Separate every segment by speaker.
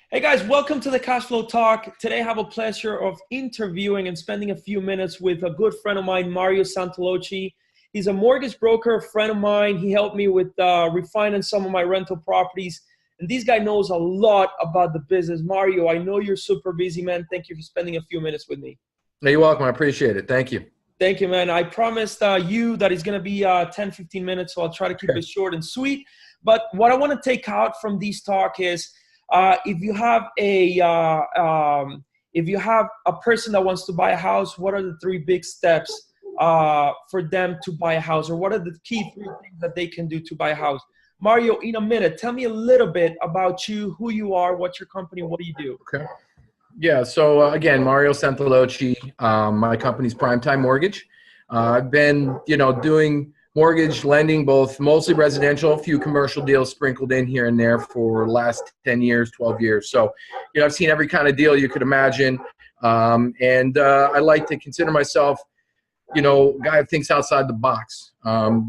Speaker 1: Hey guys, welcome to the Cash Flow Talk. Today I have a pleasure of interviewing and spending a few minutes with a good friend of mine, Mario Santoloci. He's a mortgage broker, a friend of mine. He helped me with refinance some of my rental properties. And this guy knows a lot about the business. Mario, I know you're super busy, man. Thank you for spending a few minutes with me.
Speaker 2: No, you're welcome. I appreciate it. Thank you.
Speaker 1: Thank you, man. I promised you that it's going to be 10, 15 minutes, so I'll try to keep it short and sweet. But what I want to take out from this talk is if you have a person that wants to buy a house, what are the three big steps for them to buy a house, or what are the key three things that they can do to buy a house? Mario, in a minute, tell me a little bit about you, who you are, what's your company, what do you do?
Speaker 2: Okay. Yeah. So again, Mario Santoloci. My company's Prime Time Mortgage. I've been, doing mortgage lending, both mostly residential, a few commercial deals sprinkled in here and there for the last 10 years, 12 years. So, I've seen every kind of deal you could imagine. I like to consider myself, a guy that thinks outside the box.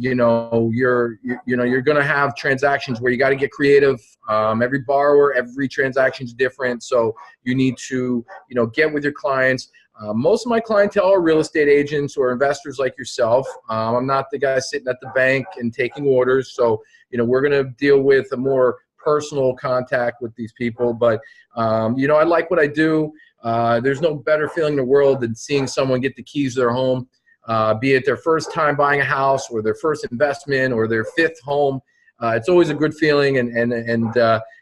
Speaker 2: You're going to have transactions where you got to get creative. Every borrower, every transaction is different. So you need to, get with your clients. Most of my clientele are real estate agents or investors like yourself. I'm not the guy sitting at the bank and taking orders. So, we're going to deal with a more personal contact with these people. But, I like what I do. There's no better feeling in the world than seeing someone get the keys to their home, be it their first time buying a house or their first investment or their fifth home. It's always a good feeling.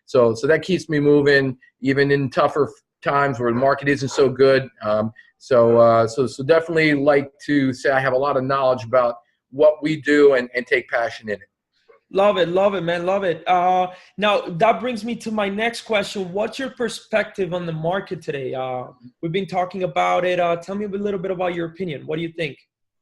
Speaker 2: So that keeps me moving, even in tougher times where the market isn't so good. So definitely like to say I have a lot of knowledge about what we do and take passion in it.
Speaker 1: Love it, man, love it. Now that brings me to my next question. What's your perspective on the market today? We've been talking about it. Tell me a little bit about your opinion. What do you think?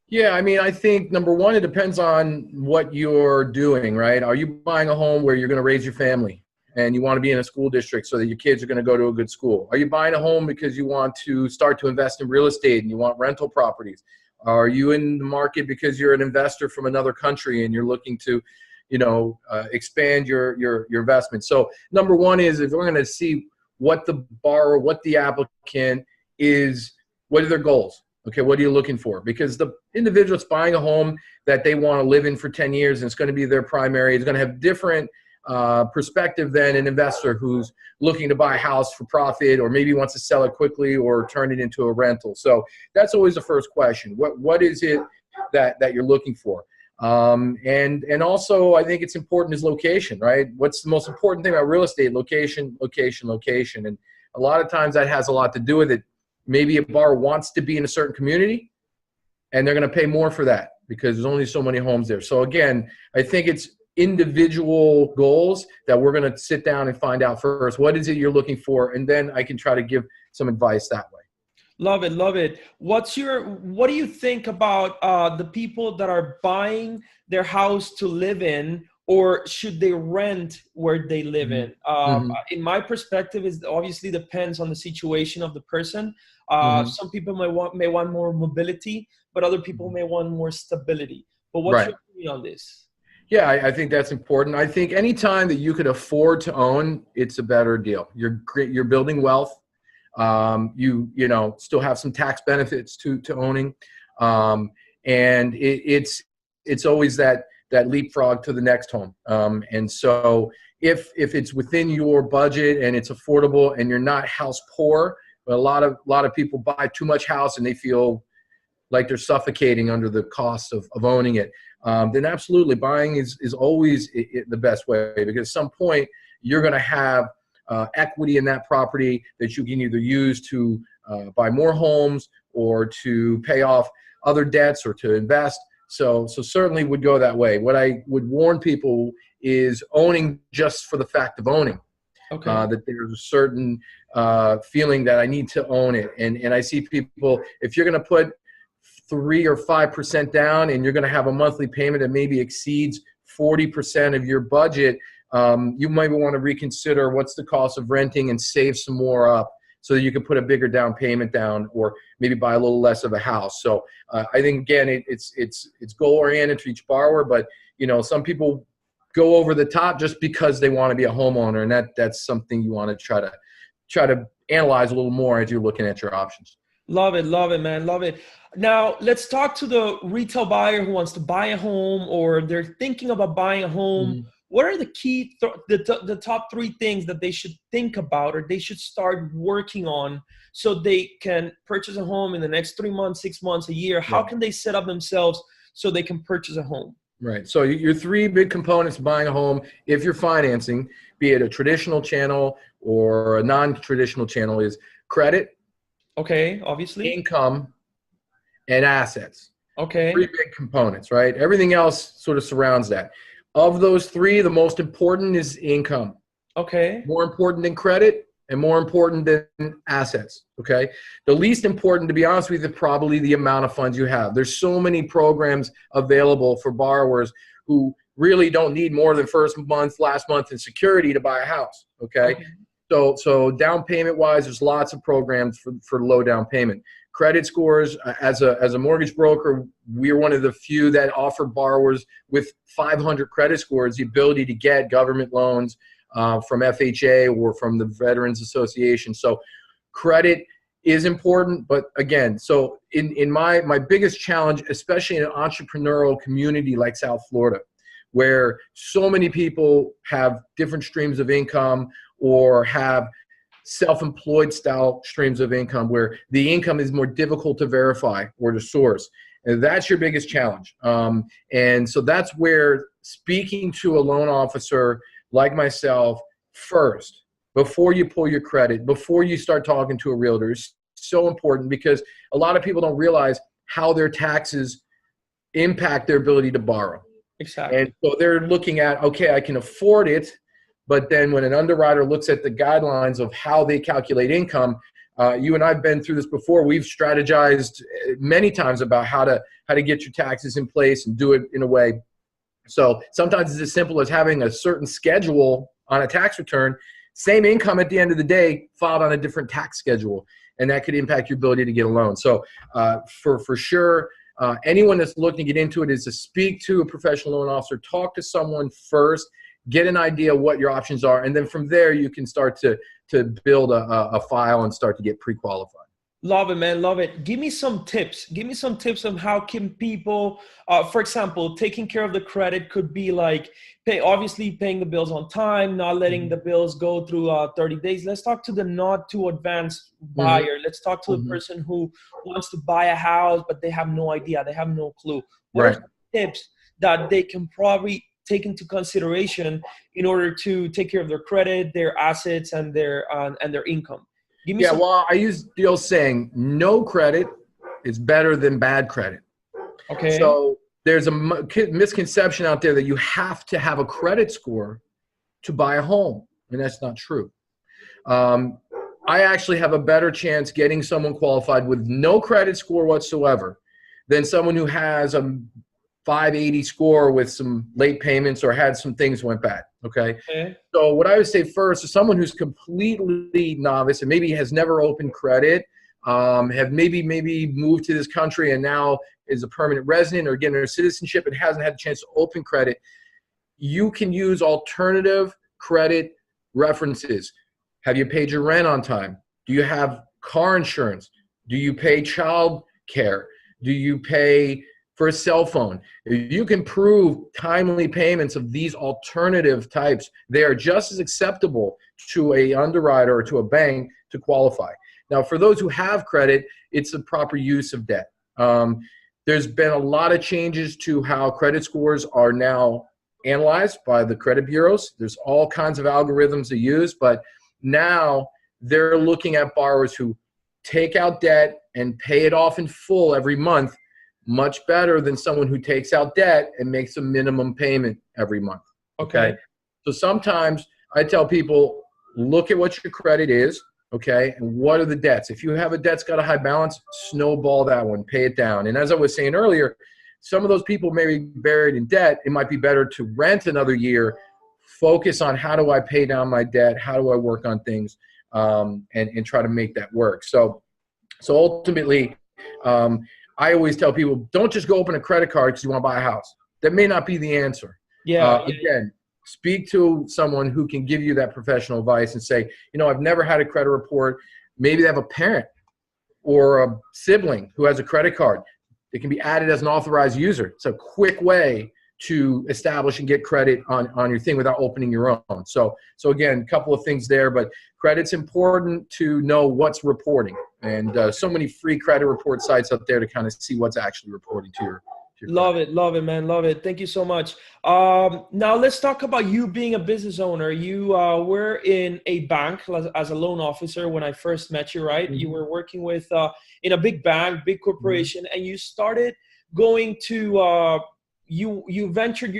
Speaker 2: Yeah, I think number one, it depends on what you're doing, right? Are you buying a home where you're going to raise your family and you want to be in a school district so that your kids are going to go to a good school? Are you buying a home because you want to start to invest in real estate and you want rental properties? Are you in the market because you're an investor from another country and you're looking to, expand your investment? So number one is, if we're going to see what the borrower, what the applicant is, what are their goals? Okay, what are you looking for? Because the individual that's buying a home that they want to live in for 10 years and it's going to be their primary, is going to have different perspective than an investor who's looking to buy a house for profit, or maybe wants to sell it quickly or turn it into a rental. So that's always the first question. What is it that you're looking for? And also, I think it's important is location, right? What's the most important thing about real estate? Location. And a lot of times that has a lot to do with it. Maybe a borrower wants to be in a certain community and they're going to pay more for that because there's only so many homes there. So again, I think it's individual goals that we're going to sit down and find out first. What is it you're looking for? And then I can try to give some advice that way.
Speaker 1: Love it. What do you think about the people that are buying their house to live in, or should they rent where they live in? In my perspective, it obviously depends on the situation of the person. Some people may want more mobility, but other people may want more stability. But what's your opinion on this?
Speaker 2: Yeah, I think that's important. I think anytime that you could afford to own, it's a better deal. You're building wealth. You still have some tax benefits to owning, and it's always that leapfrog to the next home. And so if it's within your budget and it's affordable and you're not house poor, but a lot of people buy too much house and they feel like they're suffocating under the cost of owning it, then absolutely buying is always the best way, because at some point you're going to have equity in that property that you can either use to buy more homes or to pay off other debts or to invest. So certainly would go that way. What I would warn people is owning just for the fact of owning. Okay. That there's a certain feeling that I need to own it. And I see people, if you're going to put 3 or 5% down and you're going to have a monthly payment that maybe exceeds 40% of your budget, you might want to reconsider what's the cost of renting and save some more up so that you can put a bigger down payment down, or maybe buy a little less of a house. So I think, again, it's goal oriented for each borrower, but some people go over the top just because they want to be a homeowner, and that's something you want to try to analyze a little more as you're looking at your options.
Speaker 1: Love it, man, love it. Now let's talk to the retail buyer who wants to buy a home, or they're thinking about buying a home. What are the key, the top 3 things that they should think about, or they should start working on, so they can purchase a home in the next 3 months, 6 months, a year? How can they set up themselves so they can purchase a home?
Speaker 2: Right. So your 3 big components of buying a home, if you're financing, be it a traditional channel or a non-traditional channel, is credit.
Speaker 1: Okay, obviously.
Speaker 2: Income and assets.
Speaker 1: Okay.
Speaker 2: 3 big components, right? Everything else sort of surrounds that. Of those 3, the most important is income.
Speaker 1: Okay.
Speaker 2: More important than credit and more important than assets, okay? The least important, to be honest with you, is probably the amount of funds you have. There's so many programs available for borrowers who really don't need more than first month, last month in security to buy a house, okay? So down payment wise, there's lots of programs for low down payment. Credit scores, as a mortgage broker, we're one of the few that offer borrowers with 500 credit scores the ability to get government loans from FHA or from the Veterans Association. So credit is important, but again, so in my biggest challenge, especially in an entrepreneurial community like South Florida, where so many people have different streams of income or have self-employed style streams of income where the income is more difficult to verify or to source. And that's your biggest challenge. And so that's where speaking to a loan officer like myself first, before you pull your credit, before you start talking to a realtor, is so important, because a lot of people don't realize how their taxes impact their ability to borrow.
Speaker 1: Exactly.
Speaker 2: And so they're looking at, okay, I can afford it, but then when an underwriter looks at the guidelines of how they calculate income, you and I've been through this before. We've strategized many times about how to get your taxes in place and do it in a way. So sometimes it's as simple as having a certain schedule on a tax return, same income at the end of the day, filed on a different tax schedule, and that could impact your ability to get a loan. So for sure, anyone that's looking to get into it is to speak to a professional loan officer, talk to someone first, get an idea what your options are, and then from there you can start to build a file and start to get pre-qualified.
Speaker 1: Love it, man. Love it. Give me some tips. Give me some tips on how can people, for example, taking care of the credit could be like obviously paying the bills on time, not letting the bills go through 30 days. Let's talk to the not too advanced buyer. Let's talk to the person who wants to buy a house, but they have no idea. They have no clue. What are some tips that they can probably take into consideration in order to take care of their credit, their assets, and their income? Give me
Speaker 2: well, I use the old saying, no credit is better than bad credit.
Speaker 1: Okay.
Speaker 2: So there's a misconception out there that you have to have a credit score to buy a home, and that's not true. I actually have a better chance getting someone qualified with no credit score whatsoever than someone who has a 580 score with some late payments or had some things went bad. Okay. So what I would say first is someone who's completely novice and maybe has never opened credit, have maybe moved to this country and now is a permanent resident or getting their citizenship and hasn't had a chance to open credit. You can use alternative credit references. Have you paid your rent on time? Do you have car insurance? Do you pay child care? Do you pay for a cell phone? If you can prove timely payments of these alternative types, they are just as acceptable to a underwriter or to a bank to qualify. Now, for those who have credit, it's a proper use of debt. There's been a lot of changes to how credit scores are now analyzed by the credit bureaus. There's all kinds of algorithms they use, but now they're looking at borrowers who take out debt and pay it off in full every month, much better than someone who takes out debt and makes a minimum payment every month. Okay. So sometimes I tell people, look at what your credit is. Okay. And what are the debts? If you have a debt's got a high balance, snowball that one, pay it down. And as I was saying earlier, some of those people may be buried in debt. It might be better to rent another year, focus on how do I pay down my debt? How do I work on things and try to make that work? So ultimately, I always tell people, don't just go open a credit card because you want to buy a house. That may not be the answer.
Speaker 1: Yeah.
Speaker 2: Again, speak to someone who can give you that professional advice and say, you know, I've never had a credit report. Maybe they have a parent or a sibling who has a credit card. It can be added as an authorized user. It's a quick way to establish and get credit on your thing without opening your own. So again, a couple of things there, but credit's important to know what's reporting. And so many free credit report sites up there to kind of see what's actually reporting to your
Speaker 1: Love it, man, love it. Thank you so much. Now let's talk about you being a business owner. You were in a bank as a loan officer when I first met you, right? Mm-hmm. You were working with in a big bank, big corporation, mm-hmm. and you started going to you ventured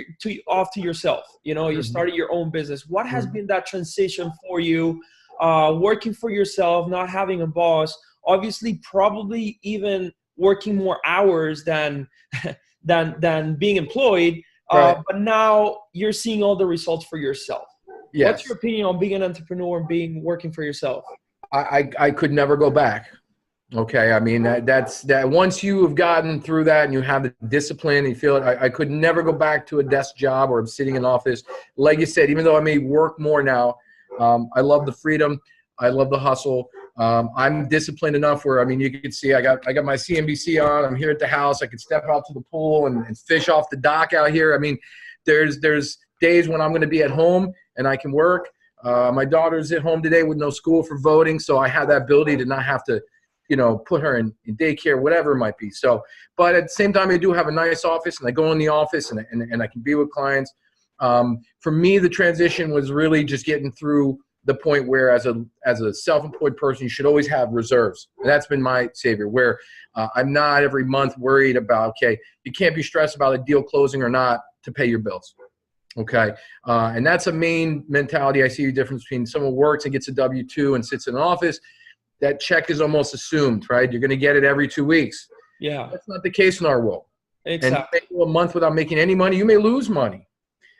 Speaker 1: off to yourself. You know, you mm-hmm. started your own business. What has mm-hmm. been that transition for you? Working for yourself, not having a boss, obviously, probably even working more hours than being employed, right. But now you're seeing all the results for yourself. Yes. What's your opinion on being an entrepreneur and working for yourself?
Speaker 2: I could never go back. Okay, I mean that's once you have gotten through that and you have the discipline and you feel it, I could never go back to a desk job or sitting in an office. Like you said, even though I may work more now, I love the freedom. I love the hustle. I'm disciplined enough where, I mean, you can see I got my CNBC on. I'm here at the house. I can step out to the pool and fish off the dock out here. I mean, there's days when I'm going to be at home and I can work. My daughter's at home today with no school for voting, so I have that ability to not have to, you know, put her in daycare, whatever it might be. So, but at the same time, I do have a nice office, and I go in the office and I can be with clients. For me, the transition was really just getting through the point where as a self-employed person, you should always have reserves. And that's been my savior, where I'm not every month worried about, okay, you can't be stressed about a deal closing or not to pay your bills. Okay. And that's a main mentality. I see the difference between someone who works and gets a W-2 and sits in an office. That check is almost assumed, right? You're going to get it every 2 weeks.
Speaker 1: Yeah.
Speaker 2: That's not the case in our world.
Speaker 1: Exactly.
Speaker 2: And a month without making any money, you may lose money.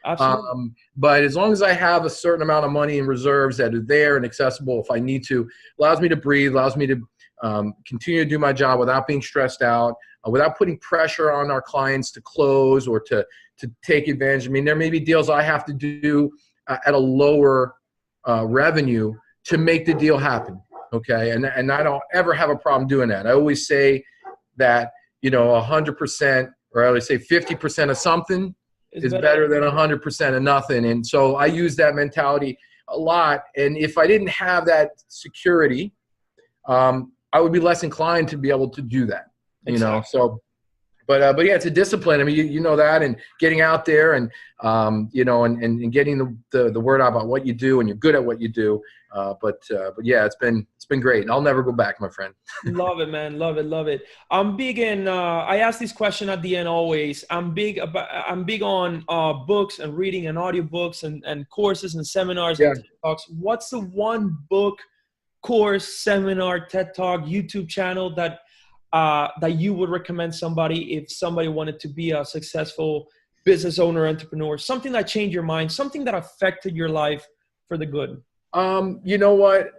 Speaker 1: Absolutely.
Speaker 2: But as long as I have a certain amount of money in reserves that are there and accessible if I need to, allows me to breathe, allows me to continue to do my job without being stressed out, without putting pressure on our clients to close or to take advantage. I mean, there may be deals I have to do at a lower revenue to make the deal happen. Okay, and I don't ever have a problem doing that. I always say that, you know, 100%, or I always say 50% of something is better than 100% of nothing. And so I use that mentality a lot. And if I didn't have that security, I would be less inclined to be able to do that. You know, so. But yeah, it's a discipline. I mean, you know that, and getting out there and, you know, and getting the word out about what you do, and you're good at what you do. But yeah, it's been great. And I'll never go back, my friend.
Speaker 1: Love it, man. Love it. Love it. I'm big in, I ask this question at the end always. I'm big on books and reading and audiobooks and courses and seminars and TED Talks. What's the one book, course, seminar, TED Talk, YouTube channel that you would recommend somebody if somebody wanted to be a successful business owner, entrepreneur, something that changed your mind, something that affected your life for the good?
Speaker 2: You know what?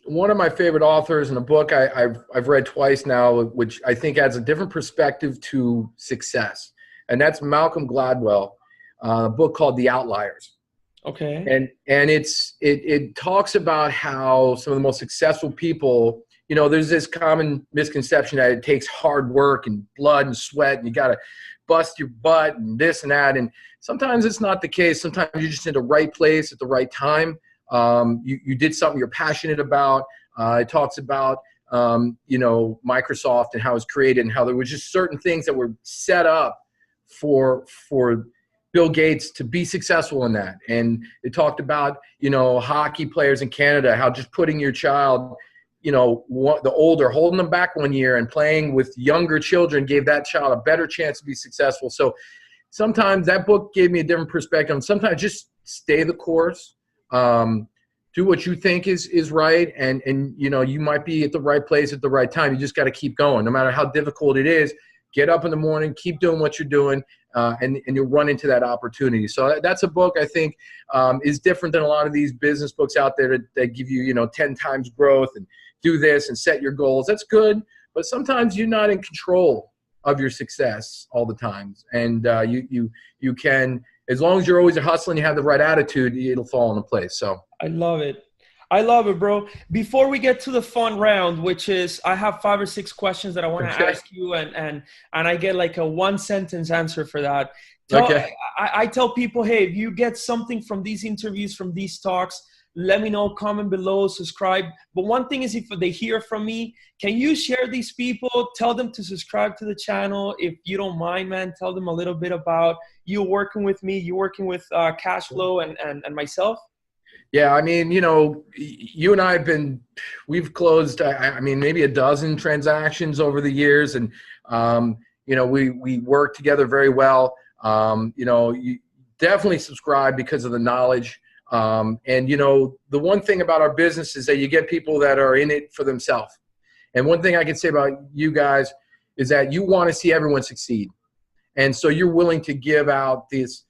Speaker 2: One of my favorite authors in a book I've read twice now, which I think adds a different perspective to success, and that's Malcolm Gladwell, a book called The Outliers.
Speaker 1: Okay.
Speaker 2: And it talks about how some of the most successful people, you know, there's this common misconception that it takes hard work and blood and sweat and you got to bust your butt and this and that. And sometimes it's not the case. Sometimes you're just in the right place at the right time. You did something you're passionate about. It talks about, you know, Microsoft and how it was created and how there was just certain things that were set up for Bill Gates to be successful in that. And it talked about, you know, hockey players in Canada, how just putting your child, you know, the older, holding them back 1 year and playing with younger children gave that child a better chance to be successful. So sometimes that book gave me a different perspective. And sometimes just stay the course, do what you think is right. And, you know, you might be at the right place at the right time. You just got to keep going. No matter how difficult it is, get up in the morning, keep doing what you're doing, and you'll run into that opportunity. So that's a book I think is different than a lot of these business books out there that give you, you know, 10 times growth and do this and set your goals. That's good, but sometimes you're not in control of your success all the times, and you can as long as you're always hustling, you have the right attitude, it'll fall into place. So
Speaker 1: I love it. I love it, bro. Before we get to the fun round, which is I have 5 or 6 questions that I want to ask you, and I get like a 1-sentence answer for that. I tell people, hey, if you get something from these interviews, from these talks, let me know, comment below, subscribe. But one thing is, if they hear from me, can you share these people? Tell them to subscribe to the channel. If you don't mind, man, tell them a little bit about you working with me, you working with Cashflow and myself.
Speaker 2: Yeah, I mean, you know, you and I we've closed, I mean, maybe a dozen transactions over the years. And, you know, we work together very well. You know, you definitely subscribe because of the knowledge. And, you know, the one thing about our business is that you get people that are in it for themselves. And one thing I can say about you guys is that you want to see everyone succeed. And so you're willing to give out this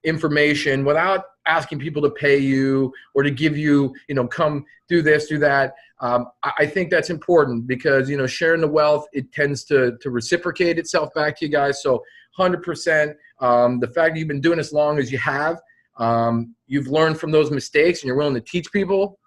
Speaker 2: information without asking people to pay you or to give you, you know, come do this, do that. I think that's important because, you know, sharing the wealth, it tends to reciprocate itself back to you guys. So 100%, the fact that you've been doing as long as you have, you've learned from those mistakes and you're willing to teach people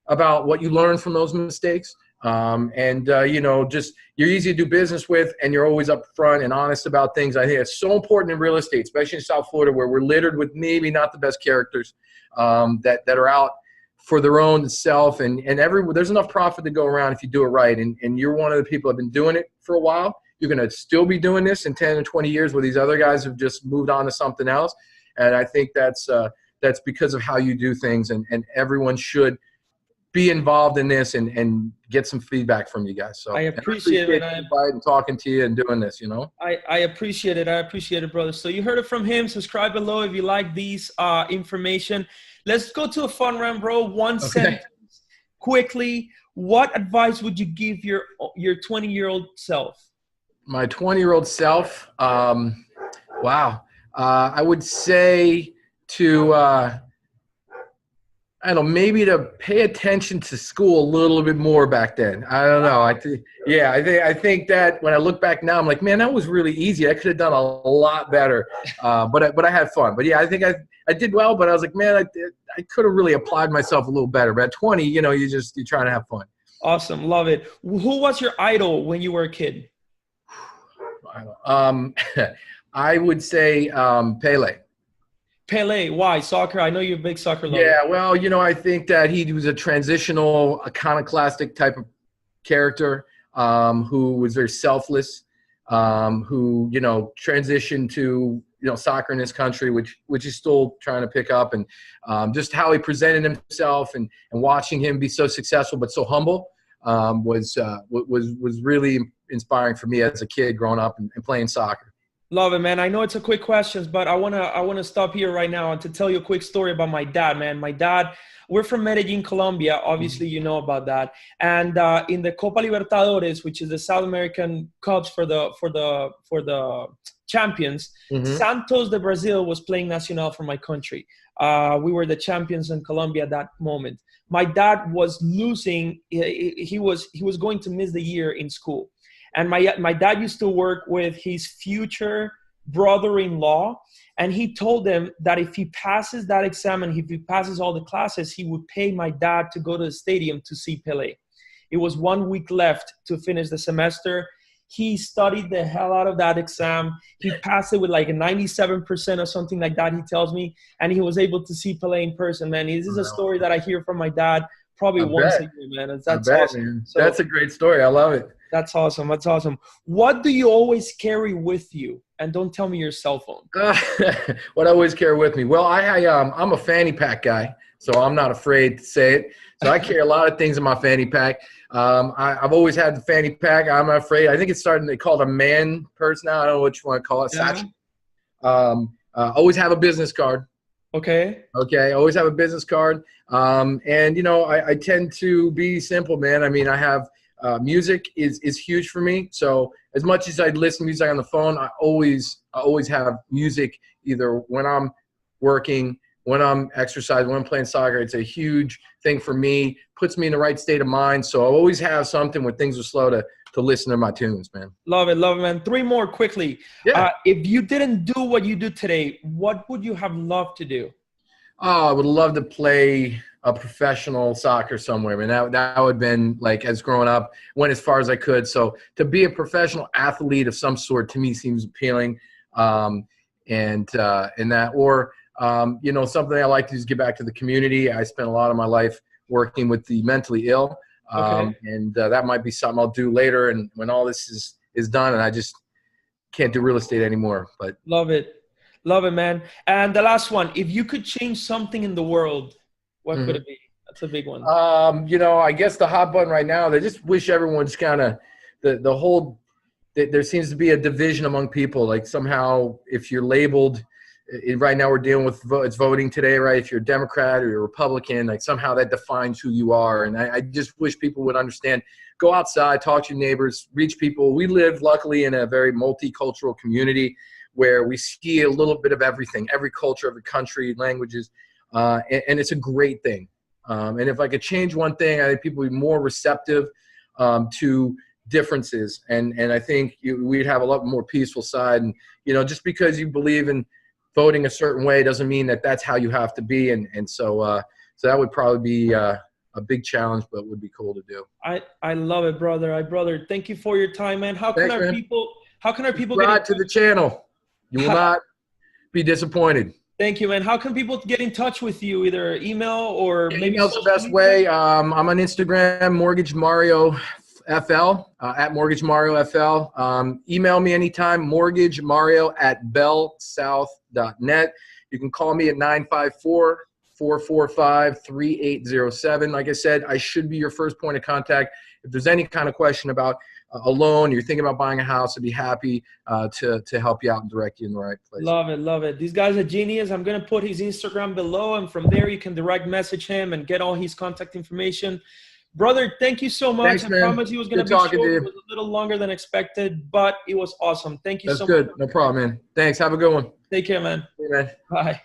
Speaker 2: about what you learned from those mistakes. You know, just you're easy to do business with and you're always upfront and honest about things. I think it's so important in real estate, especially in South Florida, where we're littered with maybe not the best characters that are out for their own self. And there's enough profit to go around if you do it right. And you're one of the people that have been doing it for a while. You're going to still be doing this in 10 and 20 years where these other guys have just moved on to something else. And I think that's because of how you do things, and everyone should be involved in this and get some feedback from you guys. So
Speaker 1: I appreciate it.
Speaker 2: And talking to you and doing this, you know.
Speaker 1: I appreciate it. I appreciate it, brother. So you heard it from him. Subscribe below if you like these information. Let's go to a fun round, bro. One sentence, quickly. What advice would you give your 20-year-old self?
Speaker 2: My 20-year-old self. Wow. I would say to I don't know, maybe to pay attention to school a little bit more back then. I don't know. I think that when I look back now, I'm like, man, that was really easy. I could have done a lot better, but I had fun. But yeah, I think I did well. But I was like, man, I could have really applied myself a little better. But at 20, you know, you're trying to have fun.
Speaker 1: Awesome, love it. Who was your idol when you were a kid?
Speaker 2: I would say Pele.
Speaker 1: Pele, why? Soccer? I know you're a big soccer lover.
Speaker 2: Yeah, well, you know, I think that he was a transitional, iconoclastic type of character who was very selfless, who, you know, transitioned to, you know, soccer in this country, which he's still trying to pick up. And just how he presented himself and watching him be so successful but so humble was really inspiring for me as a kid growing up and playing soccer.
Speaker 1: Love it, man. I know it's a quick questions, but I wanna stop here right now and to tell you a quick story about my dad, man. My dad, we're from Medellin, Colombia. Obviously, you know about that. And in the Copa Libertadores, which is the South American Cups for the champions, Santos de Brazil was playing Nacional for my country. We were the champions in Colombia at that moment. My dad was losing. He was going to miss the year in school. And my dad used to work with his future brother-in-law, and he told him that if he passes that exam and if he passes all the classes, he would pay my dad to go to the stadium to see Pele. It was 1 week left to finish the semester. He studied the hell out of that exam. He passed it with like a 97% or something like that, he tells me, and he was able to see Pele in person, man. This is a story that I hear from my dad probably once a year, man. That's awesome. Man. So,
Speaker 2: that's a great story. I love it.
Speaker 1: That's awesome. That's awesome. What do you always carry with you? And don't tell me your cell phone.
Speaker 2: What I always carry with me? Well, I'm a fanny pack guy, so I'm not afraid to say it. So I carry a lot of things in my fanny pack. I've always had the fanny pack. I'm not afraid. I think it's starting to call it a man purse now. I don't know what you want to call it. Yeah. Always have a business card.
Speaker 1: Okay.
Speaker 2: Always have a business card. And, you know, I tend to be simple, man. I mean, I have music is huge for me. So as much as I listen to music on the phone, I always have music either when I'm working when I'm exercising, when I'm playing soccer. It's a huge thing for me, puts me in the right state of mind. So I always have something when things are slow to listen to my tunes, man.
Speaker 1: Love it, man. 3 more quickly.
Speaker 2: Yeah.
Speaker 1: If you didn't do what you do today, what would you have loved to do?
Speaker 2: Oh, I would love to play a professional soccer somewhere. I mean, that would have been, like, as growing up, went as far as I could. So to be a professional athlete of some sort, to me, seems appealing. And that, or, you know, something I like to do is give back to the community. I spent a lot of my life working with the mentally ill. And that might be something I'll do later. And when all this is done, and I just can't do real estate anymore. But
Speaker 1: love it, man. And the last one, if you could change something in the world, what could it be? That's a big one.
Speaker 2: You know, I guess the hot button right now, they just wish everyone's kind of the whole. There seems to be a division among people. Like, somehow, if you're labeled, right now we're dealing with it's voting today, right? If you're a Democrat or you're a Republican, like, somehow that defines who you are. And I just wish people would understand. Go outside, talk to your neighbors, reach people. We live, luckily, in a very multicultural community where we see a little bit of everything, every culture, every country, languages, and it's a great thing. And if I could change one thing, I think people would be more receptive to differences, and I think we'd have a lot more peaceful side. And, you know, just because you believe in voting a certain way doesn't mean that that's how you have to be. And so that would probably be a big challenge, but would be cool to do.
Speaker 1: I love it, brother. Thank you for your time, man. How can our people
Speaker 2: subscribe to the channel? You will not be disappointed.
Speaker 1: Thank you, man. How can people get in touch with you? Either email or maybe
Speaker 2: email's the best way. I'm on Instagram, Morgage Mario FL, at Mortgage Mario FL. Email me anytime, mortgagemario@bellsouth.net. You can call me at 954-445-3807. Like I said, I should be your first point of contact. If there's any kind of question about a loan, you're thinking about buying a house, I'd be happy to help you out and direct you in the right place.
Speaker 1: Love it. These guys are genius. I'm going to put his Instagram below, and from there you can direct message him and get all his contact information. Brother, thank you so much.
Speaker 2: Thanks, man.
Speaker 1: I promise he was going to be short. It was a little longer than expected, but it was awesome. Thank you so much.
Speaker 2: That's good. No problem, man. Thanks. Have a good one.
Speaker 1: Take care, man.
Speaker 2: Hey, man.
Speaker 1: Bye.